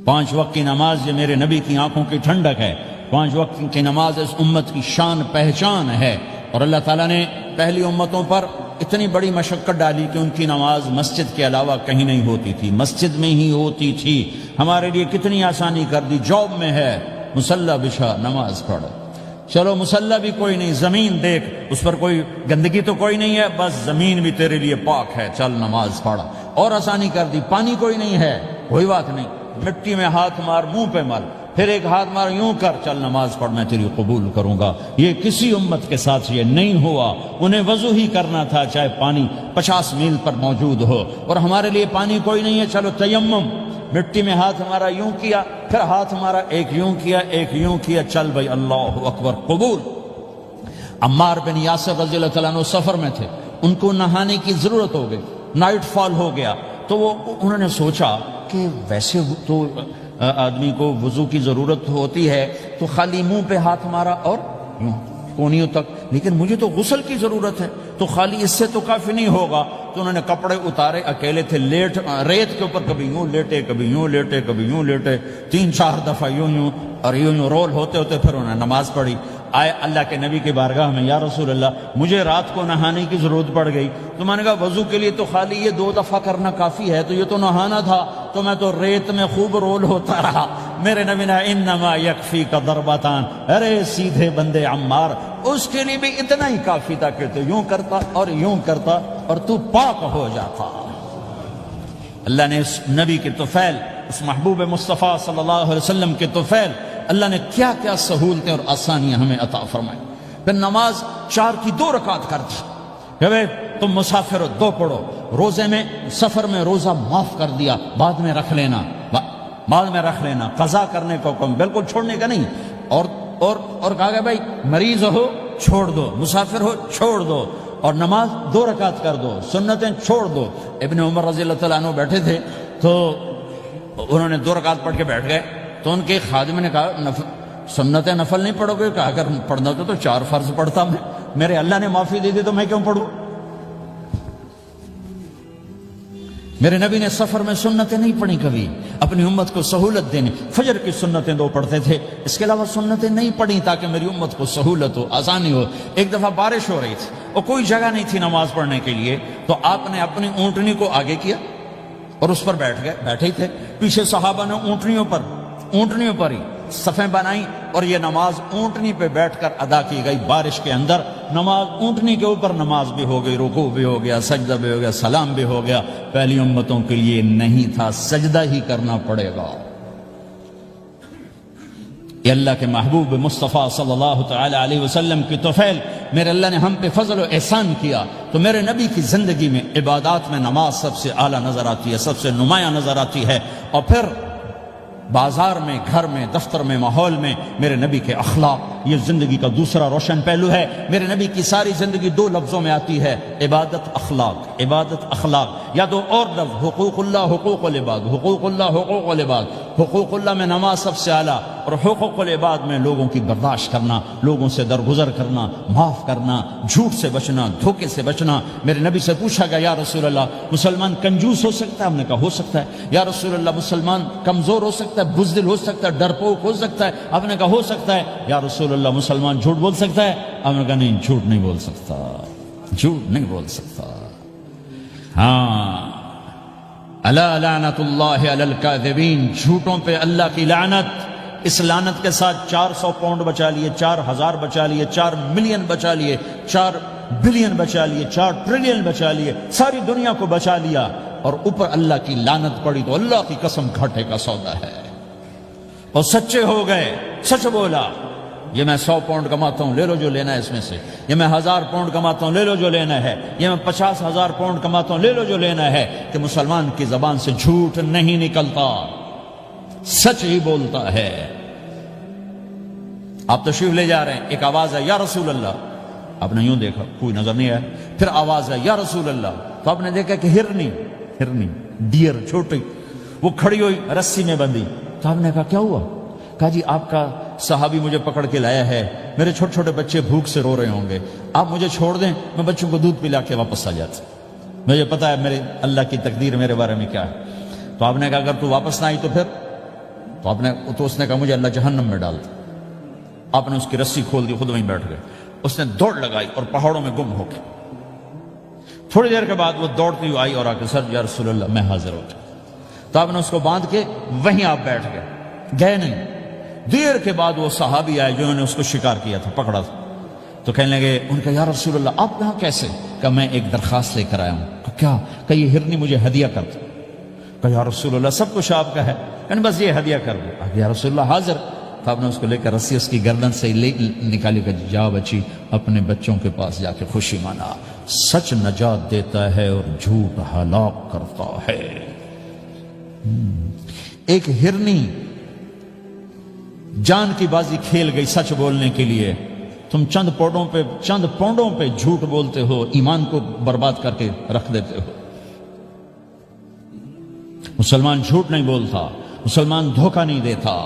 5 وقت کی نماز یہ میرے نبی کی آنکھوں کی ٹھنڈک ہے، 5 وقت کی نماز اس امت کی شان پہچان ہے۔ اور اللہ تعالیٰ نے پہلی امتوں پر اتنی بڑی مشقت ڈالی کہ ان کی نماز مسجد کے علاوہ کہیں نہیں ہوتی تھی، مسجد میں ہی ہوتی تھی۔ ہمارے لیے کتنی آسانی کر دی، جاب میں ہے مصلی بچھا نماز پڑھ، چلو مصلی بھی کوئی نہیں، زمین دیکھ اس پر کوئی گندگی تو کوئی نہیں ہے، بس زمین بھی تیرے لیے پاک ہے، چل نماز پڑھ۔ اور آسانی کر دی، پانی کوئی نہیں ہے، کوئی بات نہیں، مٹی میں ہاتھ مار، منہ پہ مل، پھر ایک ہاتھ مار، یوں کر، چل نماز پڑھ، میں تیری قبول کروں گا۔ یہ کسی امت کے ساتھ یہ نہیں ہوا، انہیں وضو ہی کرنا تھا چاہے پانی 50 میل پر موجود ہو۔ اور ہمارے لیے پانی کوئی نہیں ہے، چلو تیمم، مٹی میں ہاتھ ہمارا یوں کیا، پھر ہاتھ ہمارا ایک یوں کیا ایک یوں کیا، چل بھائی اللہ اکبر قبول۔ عمار بن یاسر رضی اللہ تعالیٰ عنہ سفر میں تھے، ان کو نہانے کی ضرورت ہو گئی، نائٹ فال ہو گیا، تو انہوں نے سوچا کہ ویسے تو آدمی کو وضو کی ضرورت ہوتی ہے تو خالی منہ پہ ہاتھ مارا اور یوں کونیوں تک، لیکن مجھے تو غسل کی ضرورت ہے، تو خالی اس سے تو کافی نہیں ہوگا۔ تو انہوں نے کپڑے اتارے، اکیلے تھے، ریت کے اوپر کبھی یوں لیٹے کبھی یوں لیٹے کبھی یوں لیٹے، 3-4 دفعہ یوں یوں اور یوں رول ہوتے ہوتے پھر انہوں نے نماز پڑھی۔ آئے اللہ کے نبی کی بارگاہ میں، یا رسول اللہ مجھے رات کو نہانے کی ضرورت پڑ گئی۔ تو میں نے کہا وضو کے لیے تو خالی یہ 2 دفعہ کرنا کافی ہے، تو یہ تو نہانا تھا، تو میں تو ریت میں خوب رول ہوتا رہا۔ میرے نبی نے انما یکفیک ضربتان، ارے سیدھے بندے عمار، اس کے لیے بھی اتنا ہی کافی تھا کہ تو یوں کرتا اور یوں کرتا اور تو پاک ہو جاتا۔ اللہ نے اس نبی کے طفیل، اس محبوب مصطفیٰ صلی اللہ علیہ وسلم کے طفیل، اللہ نے کیا کیا سہولتیں اور آسانیاں ہمیں عطا فرمائیں۔ پھر نماز 4 کی 2 رکعت کر دی کہ بھئی تم مسافر ہو 2 پڑھو، روزے میں سفر میں روزہ معاف کر دیا، بعد میں رکھ لینا، بعد میں رکھ لینا، قضا کرنے کو حکم، بالکل چھوڑنے کا نہیں۔ اور کہا کہ بھائی مریض ہو چھوڑ دو، مسافر ہو چھوڑ دو، اور نماز 2 رکعت کر دو، سنتیں چھوڑ دو۔ ابن عمر رضی اللہ تعالیٰ عنہ بیٹھے تھے تو انہوں نے 2 رکعت پڑھ کے بیٹھ گئے، تو ان کے خادم نے کہا سنت نفل نہیں پڑھو گے؟ کہا اگر پڑھنا تو 4 فرض پڑھتا میں، میرے اللہ نے معافی دے دی تو میں کیوں پڑھوں؟ میرے نبی نے سفر میں سنتیں نہیں پڑھی کبھی، اپنی امت کو سہولت دینے، فجر کی سنتیں 2 پڑھتے تھے، اس کے علاوہ سنتیں نہیں پڑھی تاکہ میری امت کو سہولت ہو، آسانی ہو۔ ایک دفعہ بارش ہو رہی تھی اور کوئی جگہ نہیں تھی نماز پڑھنے کے لیے، تو آپ نے اپنی اونٹنی کو آگے کیا اور اس پر بیٹھ گئے، بیٹھے ہی تھے، پیچھے صحابہ نے اونٹنیوں پر ہی صفیں بنائیں، اور یہ نماز اونٹنی پہ بیٹھ کر ادا کی گئی بارش کے اندر۔ نماز اونٹنی کے اوپر نماز بھی ہو گئی، رکوع بھی ہو گیا، سجدہ بھی ہو گیا، سلام بھی ہو گیا۔ پہلی امتوں کے لیے نہیں تھا، سجدہ ہی کرنا پڑے گا۔ یہ اللہ کے محبوب مصطفیٰ صلی اللہ تعالی علیہ وسلم کی طفیل، میرے اللہ نے ہم پہ فضل و احسان کیا، تو میرے نبی کی زندگی میں عبادات میں نماز سب سے اعلیٰ نظر آتی ہے، سب سے نمایاں نظر آتی ہے۔ اور پھر بازار میں، گھر میں، دفتر میں، ماحول میں میرے نبی کے اخلاق، یہ زندگی کا دوسرا روشن پہلو ہے۔ میرے نبی کی ساری زندگی 2 لفظوں میں آتی ہے، عبادت اخلاق، عبادت اخلاق، یا 2 اور لفظ، حقوق اللہ حقوق العباد، حقوق اللہ حقوق العباد۔ حقوق اللہ میں نماز سب سے اعلیٰ، اور حقوق العباد میں لوگوں کی برداشت کرنا، لوگوں سے درگزر کرنا، معاف کرنا، جھوٹ سے بچنا، دھوکے سے بچنا۔ میرے نبی سے پوچھا گیا، یا رسول اللہ مسلمان کنجوس ہو سکتا ہے؟ ہم نے کہا ہو سکتا ہے۔ یا رسول اللہ مسلمان کمزور ہو سکتا ہے، بزدل ہو سکتا ہے، ڈرپوک ہو سکتا ہے؟ آپ نے کہا ہو سکتا ہے۔ یا رسول اللہ مسلمان جھوٹ بول سکتا ہے؟ آپ نے کہا نہیں، جھوٹ نہیں بول سکتا، جھوٹ نہیں بول سکتا۔ ہاں، الا لعنت اللہ علی الکاذبین، جھوٹوں پہ اللہ کی لعنت۔ اس لعنت کے ساتھ 400 پاؤنڈ بچا لیے، 4000 بچا لیے، 4 ملین بچا لیے، 4 بلین بچا لیے، 4 ٹریلین بچا لیے، ساری دنیا کو بچا لیا، اور اوپر اللہ کی لعنت پڑی تو اللہ کی قسم گھاٹے کا سودا ہے۔ اور سچے ہو گئے، سچ بولا، یہ میں 100 پاؤنڈ کماتا ہوں، لے لو جو لینا ہے اس میں سے، یہ میں 1000 پاؤنڈ کماتا ہوں، لے لو جو لینا ہے، یہ میں 50,000 پاؤنڈ کماتا ہوں، لے لو جو لینا ہے، کہ مسلمان کی زبان سے جھوٹ نہیں نکلتا، سچ ہی بولتا ہے۔ آپ تشریف لے جا رہے ہیں، ایک آواز ہے یا رسول اللہ، آپ نے یوں دیکھا، کوئی نظر نہیں آیا، پھر آواز ہے یا رسول اللہ، تو آپ نے دیکھا کہ ہرنی ڈیر چھوٹی وہ کھڑی ہوئی، رسی میں بندھی۔ تو آپ نے کہا کیا ہوا؟ کہا جی آپ کا صحابی مجھے پکڑ کے لایا ہے، میرے چھوٹے چھوٹے بچے بھوک سے رو رہے ہوں گے، آپ مجھے چھوڑ دیں، میں بچوں کو دودھ پلا کے واپس آ جاتا، مجھے پتا ہے میرے اللہ کی تقدیر میرے بارے میں کیا ہے۔ تو آپ نے کہا اگر تو واپس نہ آئی تو پھر تو اس نے کہا مجھے اللہ جہنم میں ڈال دے۔ آپ نے اس کی رسی کھول دی، خود وہیں بیٹھ گئے۔ اس نے دوڑ لگائی اور پہاڑوں میں گم ہو گئے۔ تھوڑی دیر کے بعد وہ دوڑتی ہوئی آئی اور آ کے سر یا رسول اللہ میں حاضر ہو جاؤں۔ تو آپ نے اس کو باندھ کے وہیں آپ بیٹھ گئے نہیں۔ دیر کے بعد وہ صحابی آئے جنہوں نے اس کو شکار کیا تھا، پکڑا تھا، تو کہنے لگے، ان کا یا رسول اللہ آپ یہاں کیسے؟ کہ میں ایک درخواست لے کر آیا ہوں۔ کہ کیا؟ کہ یہ ہرنی مجھے ہدیہ کر دو۔ کہ یا رسول اللہ سب کچھ آپ کا ہے، کہ بس یہ ہدیہ کر دو۔ یا رسول اللہ حاضر۔ تو آپ نے اس کو لے کر رسی اس کی گردن سے نکالی کہ جا بچی اپنے بچوں کے پاس جا کے خوشی منا، سچ نجات دیتا ہے اور جھوٹ ہلاک کرتا ہے۔ ایک ہرنی جان کی بازی کھیل گئی سچ بولنے کے لیے، تم چند پونڈوں پہ جھوٹ بولتے ہو، ایمان کو برباد کر کے رکھ دیتے ہو۔ مسلمان جھوٹ نہیں بولتا، مسلمان دھوکہ نہیں دیتا،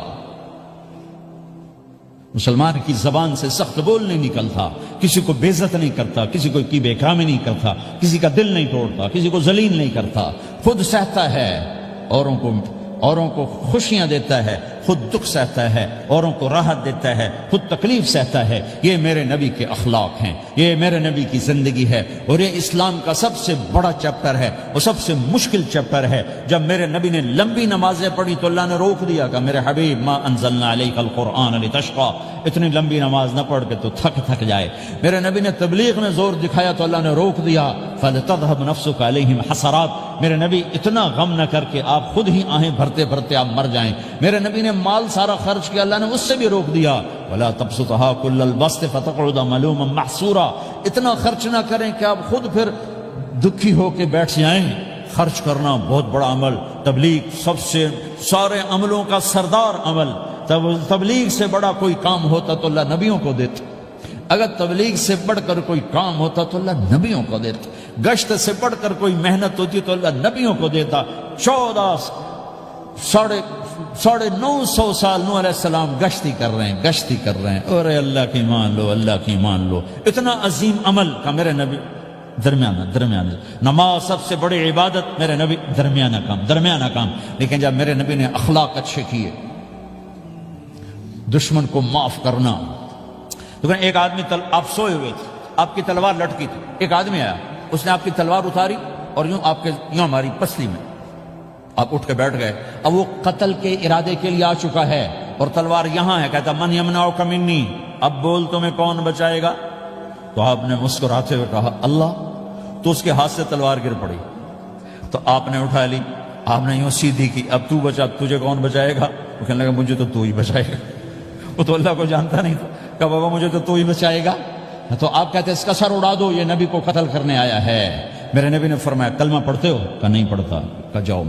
مسلمان کی زبان سے سخت بول نہیں نکلتا، کسی کو بے عزت نہیں کرتا، کسی کو کی بے اکرامی نہیں کرتا، کسی کا دل نہیں توڑتا، کسی کو ذلیل نہیں کرتا، خود سہتا ہے، اوروں کو خوشیاں دیتا ہے، خود دکھ سہتا ہے، اوروں کو راحت دیتا ہے، خود تکلیف سہتا ہے۔ یہ میرے نبی کے اخلاق ہیں، یہ میرے نبی کی زندگی ہے، اور یہ اسلام کا سب سے بڑا چیپٹر ہے اور سب سے مشکل چیپٹر ہے۔ جب میرے نبی نے لمبی نمازیں پڑھی تو اللہ نے روک دیا کہ میرے حبیب ما انزلنا علیک القرآن لتشقى، اتنی لمبی نماز نہ پڑھ کے تو تھک جائے۔ میرے نبی نے تبلیغ میں زور دکھایا تو اللہ نے روک دیا، فلتذهب نفسك عليهم حسرات، میرے نبی اتنا غم نہ کر کے آپ خود ہی آہیں بھرتے بھرتے آپ مر جائیں۔ میرے نبی نے مال سارا خرچ کیا، اللہ نے اس سے بھی روک دیا، ولا تبسطها كل البسط فتقعد ملوما محسورا، اتنا خرچ نہ کریں کہ آپ خود پھر دکھی ہو کے بیٹھ جائیں۔ خرچ کرنا بہت بڑا عمل، تبلیغ سب سے سارے عملوں کا سردار عمل، تبلیغ سے بڑا کوئی کام ہوتا تو اللہ نبیوں کو دیتا، اگر تبلیغ سے بڑھ کر کوئی کام ہوتا تو اللہ نبیوں کو دیتا، گشت سے بڑھ کر کوئی محنت ہوتی تو اللہ نبیوں کو دیتا۔ 950 سال نوح علیہ السلام گشتی کر رہے ہیں، اور اللہ کی مان لو، اللہ کی مان لو، اتنا عظیم عمل کا میرے نبی درمیانہ نماز سب سے بڑی عبادت، میرے نبی درمیانہ کام، لیکن جب میرے نبی نے اخلاق اچھے کیے، دشمن کو معاف کرنا۔ لیکن ایک آدمی آپ سوئے ہوئے تھے، آپ کی تلوار لٹکی تھی، ایک آدمی آیا، اس نے آپ کی تلوار اتاری اور یوں ہماری پسلی میں، آپ اٹھ کے بیٹھ گئے۔ اب وہ قتل کے ارادے کے لیے آ چکا ہے اور تلوار یہاں ہے، کہتا من یمنعک منی، اب بول تمہیں کون بچائے گا؟ تو آپ نے مسکراتے ہوئے کہا اللہ، تو اس کے ہاتھ سے تلوار گر پڑی، تو آپ نے اٹھا لی، آپ نے یوں سیدھی کی، اب تو بچا، تجھے کون بچائے گا؟ وہ کہنے لگا مجھے تو ہی بچائے گا، وہ تو اللہ کو جانتا نہیں تھا، کہا بابا مجھے تو ہی بچائے گا۔ تو آپ کہتے ہیں اس کا سر اڑا دو، یہ نبی کو قتل کرنے آیا ہے۔ میرے نبی نے فرمایا کلمہ پڑھتے ہو؟ کہا نہیں پڑھتا۔ کہا جاؤ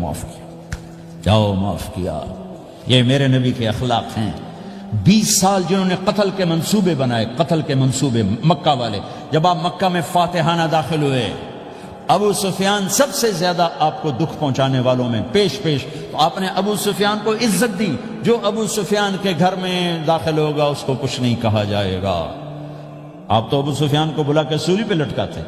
معاف کیا۔ یہ میرے نبی کے اخلاق ہیں۔ 20 سال جنہوں نے قتل کے منصوبے بنائے، قتل کے منصوبے، مکہ والے، جب آپ مکہ میں فاتحانہ داخل ہوئے، ابو سفیان سب سے زیادہ آپ کو دکھ پہنچانے والوں میں پیش تو آپ نے ابو سفیان کو عزت دی۔ جو ابو سفیان کے گھر میں داخل ہوگا اس کو کچھ نہیں کہا جائے گا۔ آپ تو ابو سفیان کو بلا کے سولی پہ لٹکاتے،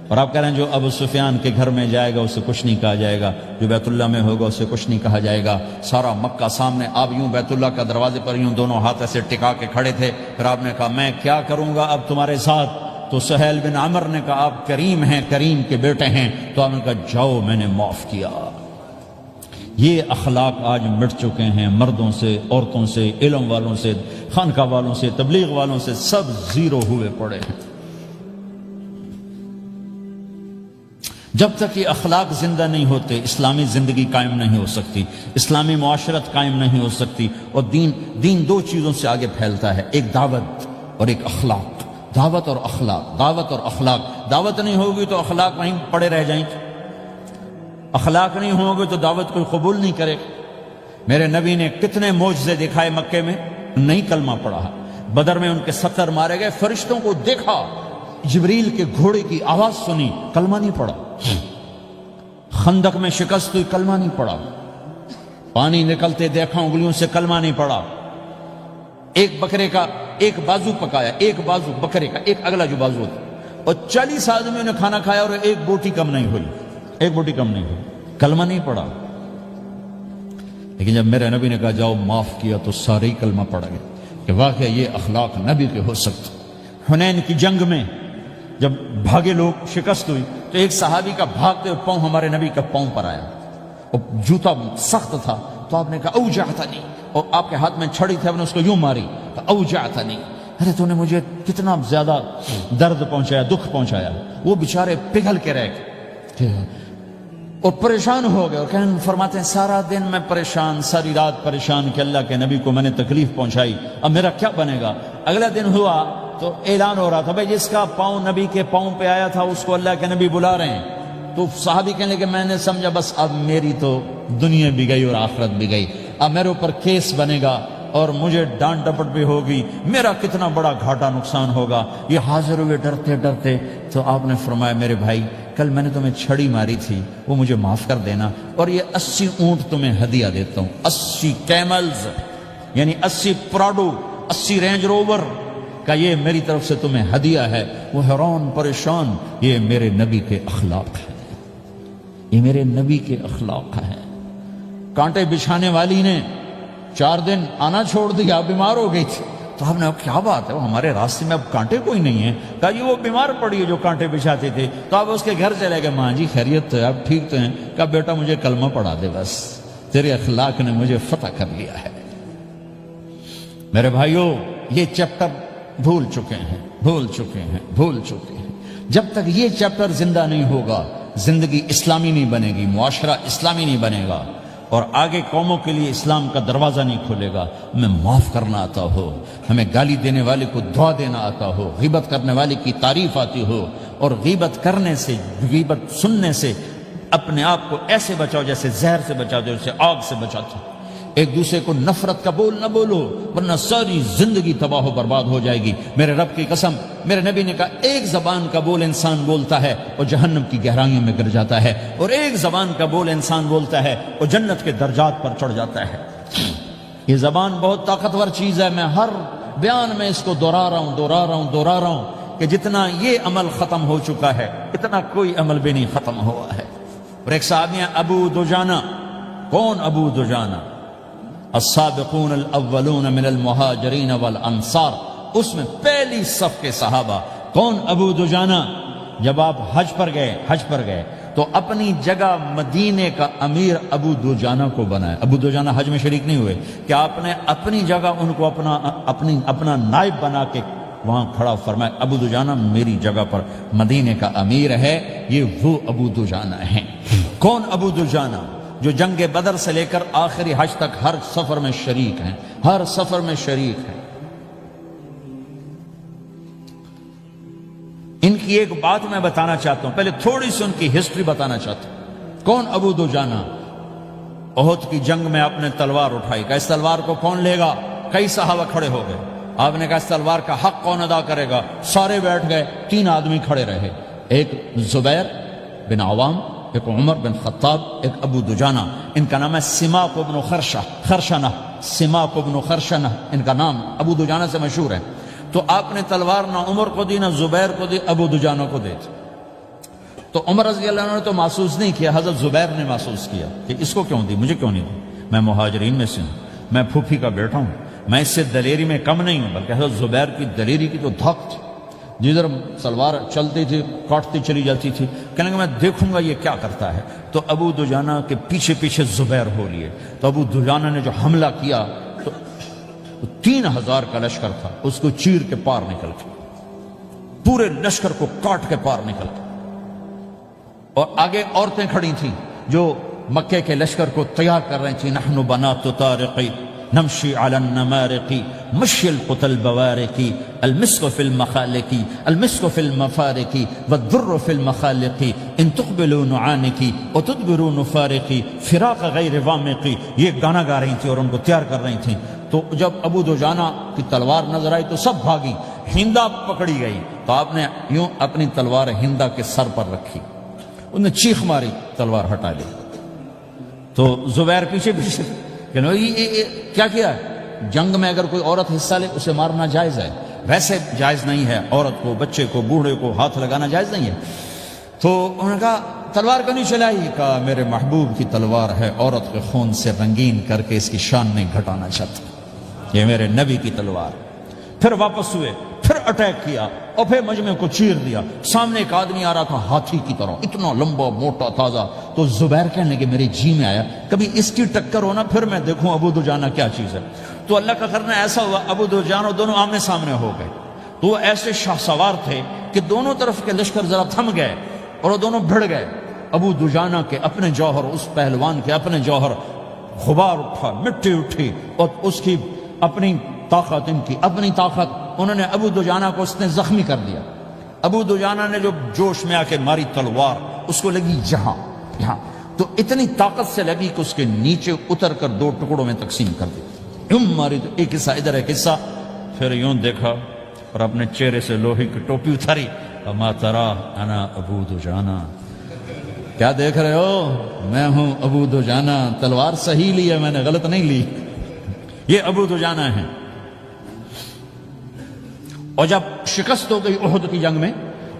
اور آپ کہہ رہے ہیں جو ابو سفیان کے گھر میں جائے گا اسے کچھ نہیں کہا جائے گا، جو بیت اللہ میں ہوگا اسے کچھ نہیں کہا جائے گا۔ سارا مکہ سامنے، آپ یوں بیت اللہ کا دروازے پر یوں دونوں ہاتھ ایسے ٹکا کے کھڑے تھے۔ پھر آپ نے کہا میں کیا کروں گا اب تمہارے ساتھ؟ تو سہیل بن عمر نے کہا آپ کریم ہیں، کریم کے بیٹے ہیں۔ تو آپ نے کہا جاؤ میں نے معاف کیا۔ یہ اخلاق آج مٹ چکے ہیں، مردوں سے، عورتوں سے، علم والوں سے، خانقاہ والوں سے، تبلیغ والوں سے، سب زیرو ہوئے پڑے ہیں۔ جب تک یہ اخلاق زندہ نہیں ہوتے اسلامی زندگی قائم نہیں ہو سکتی، اسلامی معاشرت قائم نہیں ہو سکتی۔ اور دین دو چیزوں سے آگے پھیلتا ہے، ایک دعوت اور ایک اخلاق۔ دعوت اور اخلاق، دعوت نہیں ہوگی تو اخلاق وہیں پڑے رہ جائیں گے، اخلاق نہیں ہوں گے تو دعوت کوئی قبول نہیں کرے۔ میرے نبی نے کتنے معجزے دکھائے مکے میں، نہیں کلمہ پڑھا۔ بدر میں ان کے 70 مارے گئے، فرشتوں کو دیکھا، جبریل کے گھوڑے کی آواز سنی، کلمہ نہیں پڑھا۔ خندق میں شکست ہوئی، کلمہ نہیں پڑھا۔ پانی نکلتے دیکھا انگلیوں سے، کلمہ نہیں پڑھا۔ ایک بکرے کا ایک بازو پکایا، ایک بازو بکرے کا، ایک اگلا جو بازو ہوتا، اور 40 آدمیوں نے کھانا کھایا اور ایک بوٹی کم نہیں ہوئی، کلمہ نہیں پڑھا۔ لیکن جب میرے نبی نے کہا جاؤ معاف کیا تو سارے ہی کلمہ پڑ گئے کہ واقعہ یہ اخلاق نبی کے ہو سکتے. حنین کی جنگ میں جب بھاگے لوگ، شکست ہوئی، تو ایک صحابی کا بھاگتے ہوئے پاؤں ہمارے نبی کا پاؤں پر آیا، اور جوتا سخت تھا، تو آپ نے کہا اوجعتنی، اور آپ کے ہاتھ میں چھڑی تھی، آپ نے اس کو یوں ماری، اوجعتنی، ارے تو نے مجھے کتنا زیادہ درد پہنچایا، دکھ پہنچایا. وہ بیچارے پگھل کے رہ گئے اور پریشان ہو گئے، اور فرماتے ہیں سارا دن میں پریشان، ساری رات پریشان کہ اللہ کے نبی کو میں نے تکلیف پہنچائی، اب میرا کیا بنے گا. اگلا دن ہوا تو اعلان ہو رہا تھا بھائی جس کا پاؤں نبی کے پاؤں پہ آیا تھا اس کو اللہ کے نبی بلا رہے ہیں. تو صحابی کہنے لگے میں نے سمجھا بس اب میری تو دنیا بھی گئی اور آخرت بھی گئی، اب میرے اوپر کیس بنے گا اور مجھے ڈانٹ ڈپٹ بھی ہوگی، میرا کتنا بڑا گھاٹا نقصان ہوگا. یہ حاضر ہوئے ڈرتے ڈرتے. تو آپ نے فرمایا میرے بھائی کل میں نے تمہیں چھڑی ماری تھی، وہ مجھے معاف کر دینا، اور یہ 80 اونٹ تمہیں ہدیہ دیتا ہوں، 80 کیملز یعنی 80 پراڈو، 80 رینج روور کا یہ میری طرف سے تمہیں ہدیہ ہے. وہ حیران پریشان، یہ میرے نبی کے اخلاق ہے، یہ میرے نبی کے اخلاق ہے. کانٹے بچھانے والی نے 4 دن آنا چھوڑ دیا، بیمار ہو گئی تھی. تو ہم نے کیا بات ہے، وہ ہمارے راستے میں اب کانٹے کوئی نہیں ہے. کہا یہ وہ بیمار پڑی ہے جو کانٹے بچھاتے تھے. تو آپ اس کے گھر چلے گئے، ماں جی خیریت تو ہے، آپ ٹھیک تو ہیں؟ کہا بیٹا مجھے کلمہ پڑھا دے، بس تیرے اخلاق نے مجھے فتح کر لیا ہے. میرے بھائیوں یہ چیپٹر بھول چکے ہیں، بھول چکے ہیں، بھول چکے ہیں. جب تک یہ چیپٹر زندہ نہیں ہوگا زندگی اسلامی نہیں بنے گی، معاشرہ اسلامی نہیں بنے گا، اور آگے قوموں کے لیے اسلام کا دروازہ نہیں کھلے گا. ہمیں معاف کرنا آتا ہو، ہمیں گالی دینے والے کو دعا دینا آتا ہو، غیبت کرنے والے کی تعریف آتی ہو، اور غیبت کرنے سے، غیبت سننے سے اپنے آپ کو ایسے بچاؤ جیسے زہر سے بچاؤ، جیسے آگ سے بچاتے. ایک دوسرے کو نفرت کا بول نہ بولو ورنہ ساری زندگی تباہ و برباد ہو جائے گی. میرے رب کی قسم، میرے نبی نے کہا ایک زبان کا بول انسان بولتا ہے اور جہنم کی گہرائیوں میں گر جاتا ہے، اور ایک زبان کا بول انسان بولتا ہے اور جنت کے درجات پر چڑھ جاتا ہے. یہ زبان بہت طاقتور چیز ہے. میں ہر بیان میں اس کو دہرا رہا ہوں کہ جتنا یہ عمل ختم ہو چکا ہے اتنا کوئی عمل بھی نہیں ختم ہوا ہے. اور ایک صحابی ہیں ابو دجانہ. کون ابو دجانہ؟ السابقون الاولون من المہاجرین والانصار، اس میں پہلی صف کے صحابہ. کون ابو دجانہ؟ جب آپ حج پر گئے تو اپنی جگہ مدینے کا امیر ابو دجانہ کو بنایا. ابو دجانہ حج میں شریک نہیں ہوئے کہ آپ نے اپنی جگہ ان کو اپنا نائب بنا کے وہاں کھڑا فرمایا ابو دجانہ میری جگہ پر مدینے کا امیر ہے. یہ وہ ابو دجانہ ہیں. کون ابو دجانہ؟ جو جنگ بدر سے لے کر آخری حج تک ہر سفر میں شریک ہیں، ہر سفر میں شریک ہیں. ان کی ایک بات میں بتانا چاہتا ہوں، پہلے تھوڑی سی ان کی ہسٹری بتانا چاہتا ہوں. کون ابو دجانہ؟ احد کی جنگ میں آپ نے تلوار اٹھائی، کہا اس تلوار کو کون لے گا؟ کئی صحابہ کھڑے ہو گئے. آپ نے کہا اس تلوار کا حق کون ادا کرے گا؟ سارے بیٹھ گئے. 3 آدمی کھڑے رہے، ایک زبیر بن عوام، ایک عمر بن خطاب، ایک ابو دجانہ. ان کا نام ہے سماک بن خرشنہ. سماک بن خرشنہ ان کا نام ابو دجانہ سے مشہور ہے. تو آپ نے تلوار نہ عمر کو دی، نہ زبیر کو دی، ابو دجانہ کو دی. تو عمر رضی اللہ عنہ نے تو محسوس نہیں کیا، حضرت زبیر نے محسوس کیا کہ اس کو کیوں دی، مجھے کیوں نہیں دی؟ میں مہاجرین میں سے ہوں، میں پھوپھی کا بیٹا ہوں، میں اس سے دلیری میں کم نہیں ہوں. بلکہ حضرت زبیر کی دلیری کی تو دھک تھی، جدھر سلوار چلتی تھی کاٹتی چلی جاتی تھی. کہنے کہ میں دیکھوں گا یہ کیا کرتا ہے. تو ابو دجانہ کے پیچھے پیچھے زبیر ہو لیے. تو ابو دجانہ نے جو حملہ کیا تو 3000 کا لشکر تھا، اس کو چیر کے پار نکل کے، پورے لشکر کو کاٹ کے پار نکل کے. اور آگے عورتیں کھڑی تھیں جو مکے کے لشکر کو تیار کر رہی تھیں. نحن بنات طارق نمشي على النمارق مشي القتل البوارق المسك في المخالق المسك في المفارق والضر في المخالق ان تقبلوا نعانق وتدبروا نفارق فراق غير وامق. یہ گانا گا رہی تھی اور ان کو تیار کر رہی تھیں. تو جب ابو دجانہ کی تلوار نظر آئی تو سب بھاگی. ہندا پکڑی گئی تو آپ نے یوں اپنی تلوار ہندا کے سر پر رکھی، انہوں نے چیخ ماری، تلوار ہٹا لی. تو زبیر پیچھے پیچھے کیا کیا ہے؟ جنگ میں اگر کوئی عورت حصہ لے اسے مارنا جائز ہے، ویسے جائز نہیں ہے. عورت کو، بچے کو، بوڑھے کو ہاتھ لگانا جائز نہیں ہے. تو انہوں نے کہا تلوار کیوں نہیں چلائی؟ کہا میرے محبوب کی تلوار ہے، عورت کے خون سے رنگین کر کے اس کی شان نہیں گھٹانا چاہتا، یہ میرے نبی کی تلوار۔ پھر واپس ہوئے، پھر اٹیک کیا اور پھر مجمع کو چیر دیا۔ سامنے ایک آدمی آ رہا تھا ہاتھی کی طرح، اتنا لمبا موٹا تازہ، تو زبیر کہنے لگے میرے جی میں آیا کبھی اس کی ٹکر ہونا پھر میں دیکھوں ابو دجانہ کیا چیز ہے۔ تو اللہ کا کرنا ایسا ہوا، ابو دجانہ دونوں آمنے سامنے ہو گئے، تو وہ ایسے شاہ سوار تھے کہ دونوں طرف کے لشکر ذرا تھم گئے اور وہ دونوں بھڑ گئے۔ ابو دجانہ کے اپنے جوہر، اس پہلوان کے اپنے جوہر، غبار اٹھا، مٹی اٹھی، اور اس کی اپنی طاقت، ان کی اپنی طاقت، انہوں نے ابو دجانہ کو اس نے زخمی کر دیا۔ ابو دجانہ نے جو جوش میں آ کے ماری تلوار، اس کو لگی یہاں، تو اتنی طاقت سے لگی کہ اس کے نیچے اتر کر 2 ٹکڑوں میں تقسیم کر دی۔ یوں ماری تو ایک حصہ ادھر، ایک حصہ، پھر یوں دیکھا اور اپنے چہرے سے لوہے کی ٹوپی اتاری، اما ترا انا ابو دجانہ، کیا دیکھ رہے ہو؟ میں ہوں ابو دجانہ، تلوار صحیح لی ہے میں نے، غلط نہیں لی، یہ ابو دجانہ ہیں۔ اور جب شکست ہو گئی احد کی جنگ میں،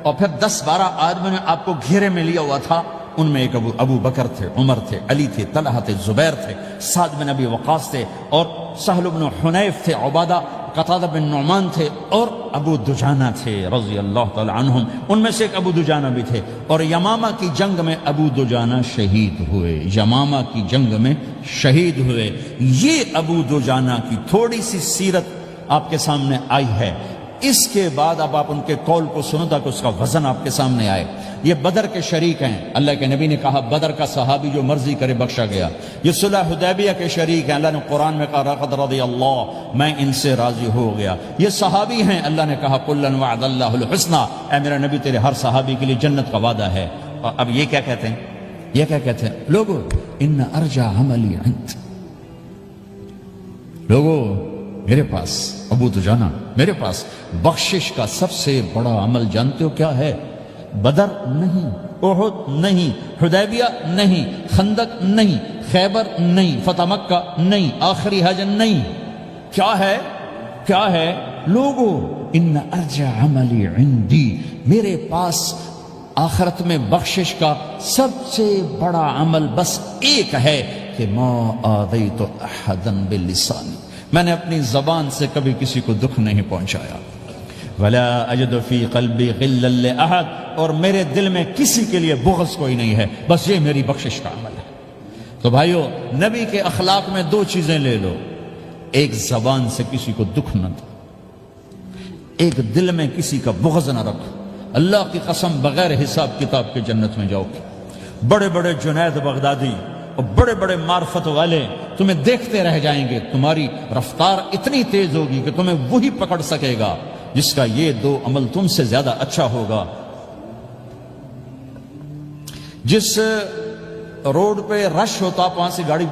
اور پھر 10-12 آدمی نے آپ کو گھیرے میں لیا ہوا تھا، ان میں ایک ابو بکر تھے، عمر تھے، علی تھے، طلحہ تھے، زبیر تھے، سعد بن ابی وقاص تھے، اور سہل بن حنیف تھے، عبادہ قتادہ بن نعمان تھے، اور ابو دجانہ تھے رضی اللہ تعالی عنہم، ان میں سے ایک ابو دجانہ بھی تھے۔ اور یمامہ کی جنگ میں ابو دجانہ شہید ہوئے، یمامہ کی جنگ میں شہید ہوئے۔ یہ ابو دجانہ کی تھوڑی سی سیرت آپ کے سامنے آئی ہے۔ اس کے بعد اب آپ ان کے قول کو سنو تاکہ اس کا وزن آپ کے سامنے آئے۔ یہ بدر کے شریک ہیں، اللہ کے نبی نے کہا بدر کا صحابی جو مرضی کرے بخشا گیا۔ یہ صلح حدیبیہ کے شریک ہیں، اللہ نے قرآن میں کہا لقد رضی اللہ، میں ان سے راضی ہو گیا۔ یہ صحابی ہیں، اللہ نے کہا کلا وعد اللہ الحسنى، اے میرا نبی تیرے ہر صحابی کے لیے جنت کا وعدہ ہے۔ اور اب یہ کیا کہتے ہیں؟ یہ کیا کہتے ہیں لوگو؟ ان ارجع عملی عند، لوگو میرے پاس، ابو دجانہ میرے پاس بخشش کا سب سے بڑا عمل جانتے ہو کیا ہے؟ بدر نہیں، احد نہیں، حدیبیہ نہیں، خندق نہیں، خیبر نہیں، فتح مکہ نہیں، آخری حج نہیں، کیا ہے؟ کیا ہے لوگو؟ ان ارجع عملی عندی، میرے پاس آخرت میں بخشش کا سب سے بڑا عمل بس ایک ہے کہ ما آذیت احدا بلسانی، میں نے اپنی زبان سے کبھی کسی کو دکھ نہیں پہنچایا۔ ولا اجد فی قلبی غلا لاحد، اور میرے دل میں کسی کے لیے بغض کوئی نہیں ہے، بس یہ میری بخشش کا عمل ہے۔ تو بھائیو، نبی کے اخلاق میں 2 چیزیں لے لو، ایک زبان سے کسی کو دکھ نہ دو، ایک دل میں کسی کا بغض نہ رکھو۔ اللہ کی قسم بغیر حساب کتاب کے جنت میں جاؤ گے۔ بڑے بڑے جنید بغدادی اور بڑے بڑے معرفت والے تمہیں دیکھتے رہ جائیں گے، تمہاری رفتار اتنی تیز ہوگی کہ تمہیں وہی پکڑ سکے گا جس کا یہ 2 عمل تم سے زیادہ اچھا ہوگا۔ جس روڈ پہ رش ہوتا آپ وہاں سے گاڑی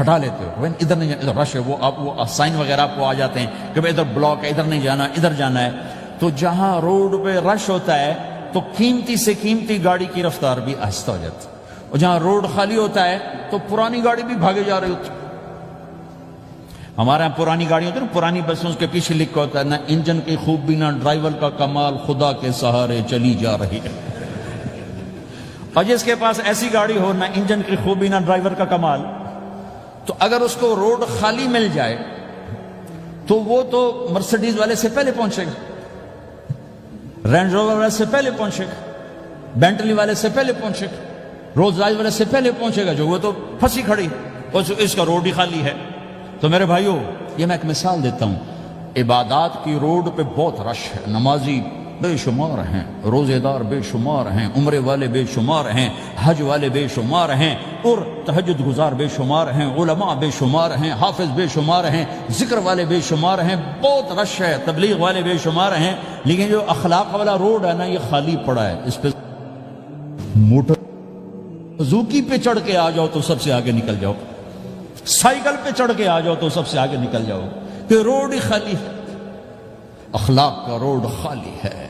ہٹا لیتے ہو، ادھر نہیں جانا، ادھر رش ہے، وہ سائن وغیرہ آپ کو آ جاتے ہیں کہ ادھر بلاک ہے، ادھر نہیں جانا، ادھر جانا ہے۔ تو جہاں روڈ پہ رش ہوتا ہے تو قیمتی سے قیمتی گاڑی کی رفتار بھی آہستہ ہو جاتی ہے، اور جہاں روڈ خالی ہوتا ہے تو پرانی گاڑی بھی بھاگے جا رہی ہوتی ہے۔ ہمارے یہاں پرانی گاڑی ہوتی ہے نا، پرانی بسوں کے پیچھے لکھا ہوتا ہے نہ انجن کی خوبی نہ ڈرائیور کا کمال، خدا کے سہارے چلی جا رہی ہے۔ اور جس کے پاس ایسی گاڑی ہو، نہ انجن کی خوبی نہ ڈرائیور کا کمال، تو اگر اس کو روڈ خالی مل جائے تو وہ تو مرسڈیز والے سے پہلے پہنچے گا، رینج روور والے سے پہلے پہنچے گا، بینٹلی والے سے پہلے پہنچے گا، رولز رائس والے سے پہلے پہنچے گا، جو وہ تو پھنسی کھڑی اور اس کا روڈ ہی خالی ہے۔ تو میرے بھائیو، یہ میں ایک مثال دیتا ہوں، عبادات کی روڈ پہ بہت رش ہے، نمازی بے شمار ہیں، روزے دار بے شمار ہیں، عمرے والے بے شمار ہیں، حج والے بے شمار ہیں، اور تہجد گزار بے شمار ہیں، علماء بے شمار ہیں، حافظ بے شمار ہیں، ذکر والے بے شمار ہیں، بہت رش ہے، تبلیغ والے بے شمار ہیں، لیکن جو اخلاق والا روڈ ہے نا، یہ خالی پڑا ہے۔ اس پہ موٹر زوکی پہ چڑھ کے آ جاؤ تو سب سے آگے نکل جاؤ، سائیکل پہ چڑھ کے آ جاؤ تو سب سے آگے نکل جاؤ، کہ روڈ ہی خالی ہے، اخلاق کا روڈ خالی ہے۔